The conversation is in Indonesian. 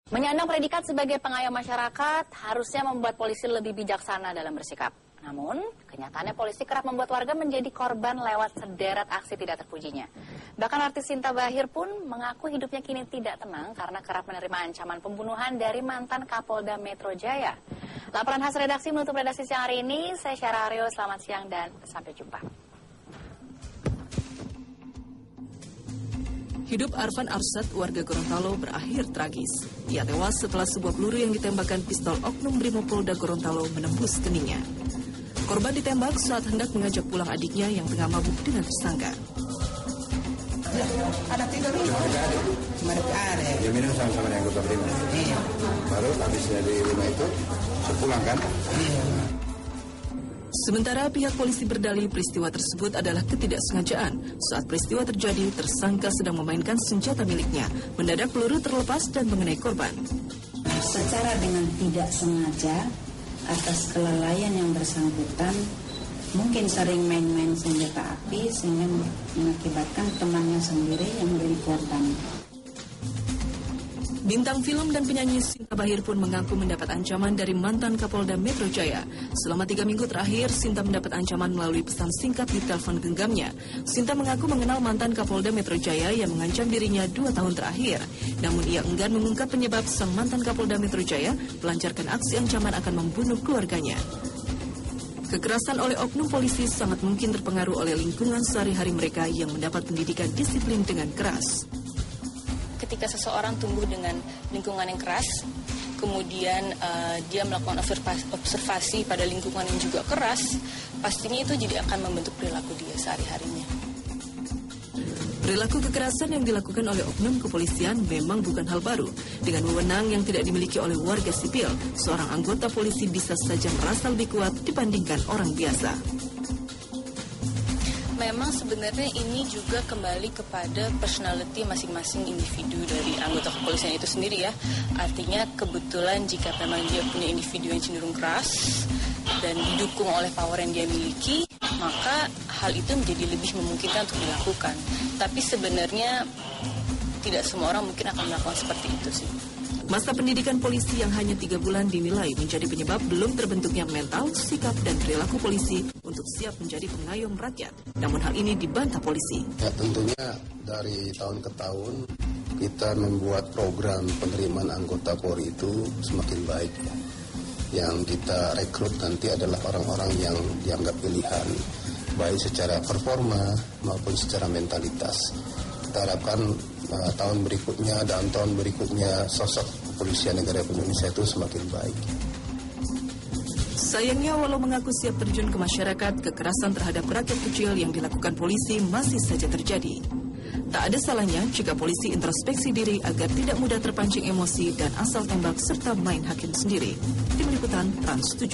Menyandang predikat sebagai pengayom masyarakat harusnya membuat polisi lebih bijaksana dalam bersikap. Namun, kenyataannya polisi kerap membuat warga menjadi korban lewat sederet aksi tidak terpujinya. Bahkan artis Sinta Bachir pun mengaku hidupnya kini tidak tenang karena kerap menerima ancaman pembunuhan dari mantan Kapolda Metro Jaya. Laporan khas redaksi menutup redaksi siang hari ini. Saya Syara Aryo, selamat siang dan sampai jumpa. Hidup Arfan Arsad, warga Gorontalo, berakhir tragis. Ia tewas setelah sebuah peluru yang ditembakkan pistol oknum Brimopolda Gorontalo menembus keningnya. Korban ditembak saat hendak mengajak pulang adiknya yang tengah mabuk dengan tersangka. Ada tidur ada. Dia minum sama-sama dengan anggota Brimo. Iya. Baru habis dari rumah itu sepulang kan? Iya. Sementara pihak polisi berdalih peristiwa tersebut adalah ketidaksengajaan. Saat peristiwa terjadi, tersangka sedang memainkan senjata miliknya. Mendadak peluru terlepas dan mengenai korban. Secara dengan tidak sengaja atas kelalaian yang bersangkutan, mungkin sering main-main senjata api sehingga mengakibatkan temannya sendiri yang menjadi korban. Bintang film dan penyanyi Sinta Bachir pun mengaku mendapat ancaman dari mantan Kapolda Metro Jaya. Selama 3 minggu terakhir, Sinta mendapat ancaman melalui pesan singkat di telepon genggamnya. Sinta mengaku mengenal mantan Kapolda Metro Jaya yang mengancam dirinya 2 tahun terakhir. Namun ia enggan mengungkap penyebab sang mantan Kapolda Metro Jaya melancarkan aksi ancaman akan membunuh keluarganya. Kekerasan oleh oknum polisi sangat mungkin terpengaruh oleh lingkungan sehari-hari mereka yang mendapat pendidikan disiplin dengan keras. Ketika seseorang tumbuh dengan lingkungan yang keras, kemudian dia melakukan observasi pada lingkungan yang juga keras, pastinya itu jadi akan membentuk perilaku dia sehari-harinya. Perilaku kekerasan yang dilakukan oleh oknum kepolisian memang bukan hal baru. Dengan wewenang yang tidak dimiliki oleh warga sipil, seorang anggota polisi bisa saja merasa lebih kuat dibandingkan orang biasa. Memang sebenarnya ini juga kembali kepada personality masing-masing individu dari anggota kepolisian itu sendiri ya. Artinya kebetulan jika memang dia punya individu yang cenderung keras dan didukung oleh power yang dia miliki, maka hal itu menjadi lebih memungkinkan untuk dilakukan. Tapi sebenarnya tidak semua orang mungkin akan melakukan seperti itu sih. Masa pendidikan polisi yang hanya 3 bulan dinilai menjadi penyebab belum terbentuknya mental, sikap, dan perilaku polisi untuk siap menjadi pengayom rakyat. Namun hal ini dibantah polisi. Ya tentunya dari tahun ke tahun kita membuat program penerimaan anggota Polri itu semakin baik. Yang kita rekrut nanti adalah orang-orang yang dianggap pilihan, baik secara performa maupun secara mentalitas. Kita harapkan tahun berikutnya dan tahun berikutnya sosok kepolisian negara Indonesia itu semakin baik. Sayangnya walau mengaku siap terjun ke masyarakat, kekerasan terhadap rakyat kecil yang dilakukan polisi masih saja terjadi. Tak ada salahnya jika polisi introspeksi diri agar tidak mudah terpancing emosi dan asal tembak serta main hakim sendiri. Tim Liputan Trans 7.